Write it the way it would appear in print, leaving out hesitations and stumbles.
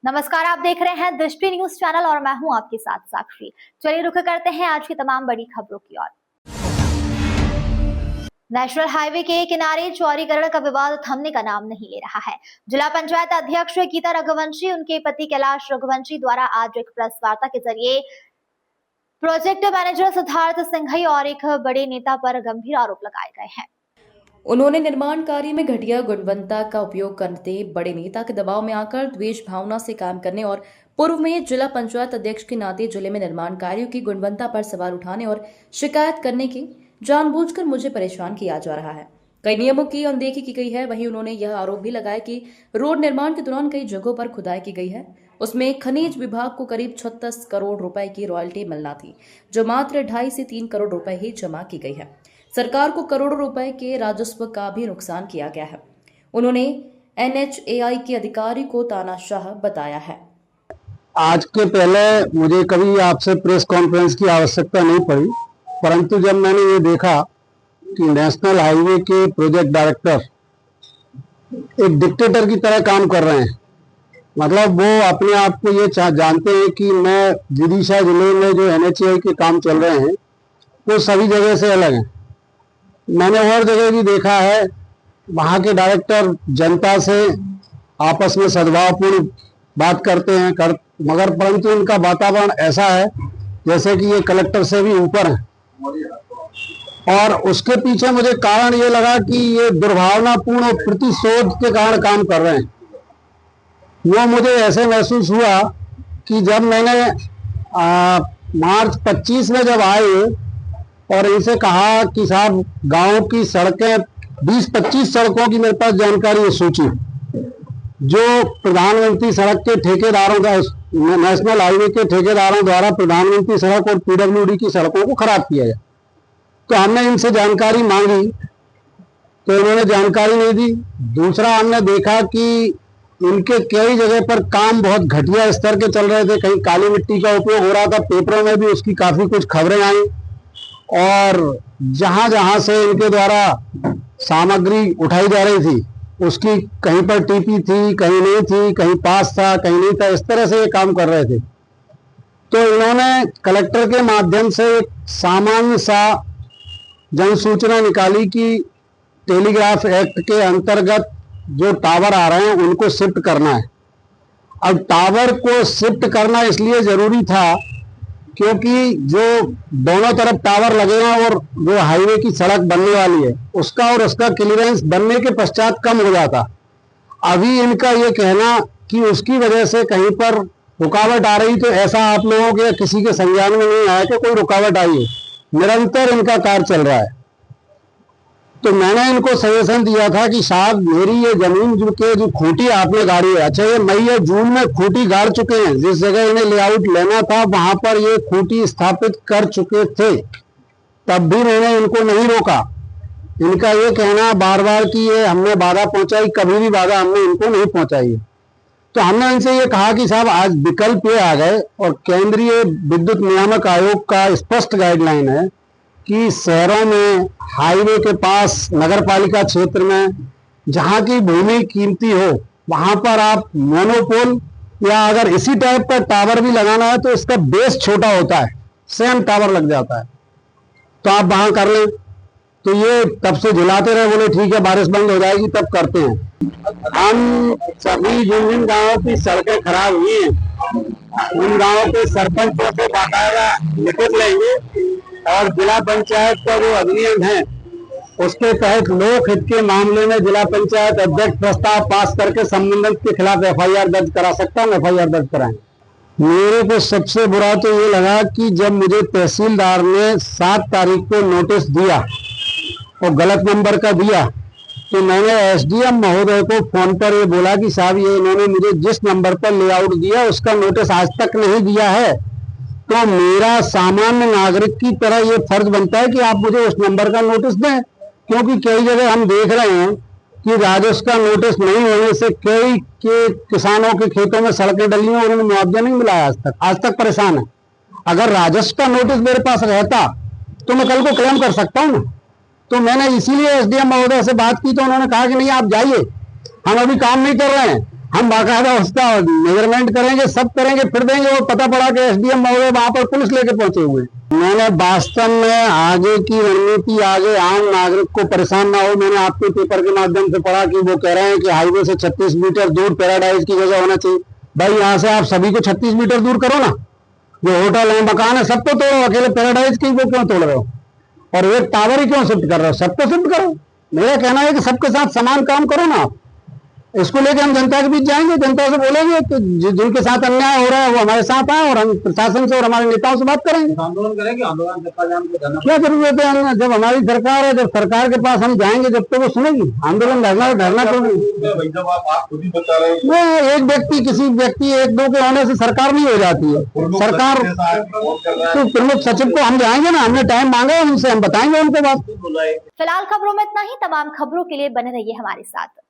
नमस्कार, आप देख रहे हैं दृष्टि न्यूज चैनल और मैं हूं आपके साथ साक्षी। चलिए रुक करते हैं आज की तमाम बड़ी खबरों की ओर। नेशनल हाईवे के किनारे चौड़ीकरण का विवाद थमने का नाम नहीं ले रहा है। जिला पंचायत अध्यक्ष गीता रघुवंशी, उनके पति कैलाश रघुवंशी द्वारा आज एक प्रेस वार्ता के जरिए प्रोजेक्ट मैनेजर सिद्धार्थ सिंघई और एक बड़े नेता पर गंभीर आरोप लगाए गए हैं। उन्होंने निर्माण कार्य में घटिया गुणवत्ता का उपयोग करते, बड़े नेता के दबाव में आकर द्वेष भावना से काम करने और पूर्व में जिला पंचायत अध्यक्ष के नाते जिले में निर्माण कार्यों की गुणवत्ता पर सवाल उठाने और शिकायत करने की जानबूझकर मुझे परेशान किया जा रहा है। कई नियमों की अनदेखी की गई है। वहीं उन्होंने यह आरोप भी लगाया कि रोड निर्माण के दौरान कई जगहों पर खुदाई की गई है, उसमें खनिज विभाग को करीब 36 करोड़ रुपए की रॉयल्टी मिलना थी, जो मात्र 2.5 से 3 करोड़ रुपए ही जमा की गई है। सरकार को करोड़ों रुपए के राजस्व का भी नुकसान किया गया है। उन्होंने NHAI के अधिकारी को तानाशाह बताया है। आज के पहले मुझे कभी आपसे प्रेस कॉन्फ्रेंस की आवश्यकता नहीं पड़ी, परंतु जब मैंने ये देखा कि नेशनल हाईवे के प्रोजेक्ट डायरेक्टर एक डिक्टेटर की तरह काम कर रहे हैं, मतलब वो अपने आप को ये जानते हैं कि मैं विदिशा जिले में जो NHAI के काम चल रहे हैं वो सभी जगह से अलग हैं। मैंने और जगह भी देखा है, वहाँ के डायरेक्टर जनता से आपस में सद्भावपूर्ण बात करते हैं मगर परंतु इनका वातावरण ऐसा है जैसे कि ये कलेक्टर से भी ऊपर है। और उसके पीछे मुझे कारण ये लगा कि ये दुर्भावनापूर्ण और प्रतिशोध के कारण काम कर रहे हैं। वो मुझे ऐसे महसूस हुआ कि जब मैंने मार्च 25 में जब आए और इनसे कहा कि साहब गांव की सड़कें 20-25 सड़कों की मेरे पास जानकारी है, सूची जो प्रधानमंत्री सड़क के ठेकेदारों का, नेशनल हाईवे के ठेकेदारों द्वारा प्रधानमंत्री सड़क और PWD की सड़कों को खराब किया जाए। तो हमने इनसे जानकारी मांगी तो इन्होंने जानकारी नहीं दी। दूसरा, हमने देखा कि इनके कई जगह पर काम बहुत घटिया स्तर के चल रहे थे, कहीं काली मिट्टी का उपयोग हो रहा था, पेपरों में भी उसकी काफी कुछ खबरें आई। और जहां जहां से इनके द्वारा सामग्री उठाई जा रही थी उसकी कहीं पर टीपी थी, कहीं नहीं थी, कहीं पास था, कहीं नहीं था, इस तरह से ये काम कर रहे थे। तो इन्होंने कलेक्टर के माध्यम से एक सामान्य सा जन सूचना निकाली कि टेलीग्राफ एक्ट के अंतर्गत जो टावर आ रहे हैं उनको शिफ्ट करना है। अब टावर को शिफ्ट करना इसलिए जरूरी था क्योंकि जो दोनों तरफ टावर लगे हैं और जो हाईवे की सड़क बनने वाली है उसका और उसका क्लियरेंस बनने के पश्चात कम हो जाता। अभी इनका ये कहना कि उसकी वजह से कहीं पर रुकावट आ रही, तो ऐसा आप लोगों के किसी के संज्ञान में नहीं आया कि कोई रुकावट आई है। निरंतर इनका कार्य चल रहा है। तो मैंने इनको सजेशन दिया था कि साहब मेरी ये जमीन जो खूंटी आपने गाड़ी है, अच्छा ये मई या जून में खूंटी गाड़ चुके हैं, जिस जगह इन्हें लेआउट लेना था वहां पर ये खूंटी स्थापित कर चुके थे, तब भी मैंने इनको नहीं रोका। इनका ये कहना बार बार कि ये हमने बाधा पहुंचाई, कभी भी बाधा हमने इनको नहीं पहुंचाई है। तो हमने इनसे ये कहा कि साहब आज विकल्प ये आ गए और केंद्रीय विद्युत नियामक आयोग का स्पष्ट गाइडलाइन है कि शहरों में हाईवे के पास नगर पालिका क्षेत्र में जहां की भूमि कीमती हो वहां पर आप मोनोपोल या अगर इसी टाइप का टावर भी लगाना है तो इसका बेस छोटा होता है, सेम टावर लग जाता है, तो आप वहां कर लें। तो ये तब से झुलाते रहे, बोले ठीक है बारिश बंद हो जाएगी तब करते हैं। हम सभी जिन जिन गाँवों की सड़कें खराब हुई हैं उन गाँवों के सरपंचों से बाकायदा लिखित लेंगे और जिला पंचायत का जो अधिनियम है उसके तहत लोक हित के मामले में जिला पंचायत अध्यक्ष प्रस्ताव पास करके संबंधित के खिलाफ FIR दर्ज करा सकता हूँ, FIR दर्ज कराएंगे। मेरे को सबसे बुरा तो ये लगा कि जब मुझे तहसीलदार ने 7 तारीख को नोटिस दिया और गलत नंबर का दिया, तो मैंने SDM महोदय को फोन पर ये बोला कि साहब ये इन्होंने मुझे जिस नंबर पर लेआउट दिया उसका नोटिस आज तक नहीं दिया है, तो मेरा सामान्य नागरिक की तरह ये फर्ज बनता है कि आप मुझे उस नंबर का नोटिस दें, क्योंकि कई जगह हम देख रहे हैं कि राजस्व का नोटिस नहीं होने से कई के किसानों के खेतों में सड़कें डली हैं और उन्हें मुआवजा नहीं मिला है, आज तक परेशान है। अगर राजस्व का नोटिस मेरे पास रहता तो मैं कल को क्लेम कर सकता हूँ ना। तो मैंने इसीलिए SDM महोदय से बात की, तो उन्होंने कहा कि नहीं आप जाइए, हम अभी काम नहीं कर रहे हैं, हम बाकायदा उसका मेजरमेंट करेंगे, सब करेंगे, फिर देंगे। वो पता पड़ा कि एसडीएम महोदय वहां पर पुलिस लेके पहुंचे हुए। मैंने वास्तव में आगे की रणनीति, आगे आम नागरिक को परेशान ना हो, मैंने आपके पेपर के माध्यम से पढ़ा कि वो कह रहे हैं कि हाईवे से 36 मीटर दूर पैराडाइज की जगह होना चाहिए। भाई यहाँ से आप सभी को 36 मीटर दूर करो ना, जो होटल है, मकान है, सबको तोड़ो, अकेले पैराडाइज की वो क्यों तोड़ रहे हो? और एक टावर ही क्यों शिफ्ट कर रहे हो? सबको शिफ्ट करो। मेरा कहना है कि सबके साथ समान काम करो ना आप। इसको लेके हम जनता के बीच जाएंगे, जनता से बोलेंगे कि जिनके साथ अन्याय हो रहा है वो हमारे साथ आए, और हम प्रशासन से और हमारे नेताओं से बात करेंगे। आंदोलन करेंगे, आंदोलन क्या जरूरत है? जब हमारी सरकार है, जब सरकार के पास हम जाएंगे, जब तो वो सुनेगी। आंदोलन धरना तो मैं एक व्यक्ति, किसी व्यक्ति एक दो के होने से सरकार नहीं हो जाती है। सरकार तो प्रमुख सचिव को हम जाएंगे ना, हमने टाइम मांगा है उनसे, हम बताएंगे उनको बात। फिलहाल खबरों में इतना ही। तमाम खबरों के लिए बने रहिए हमारे साथ।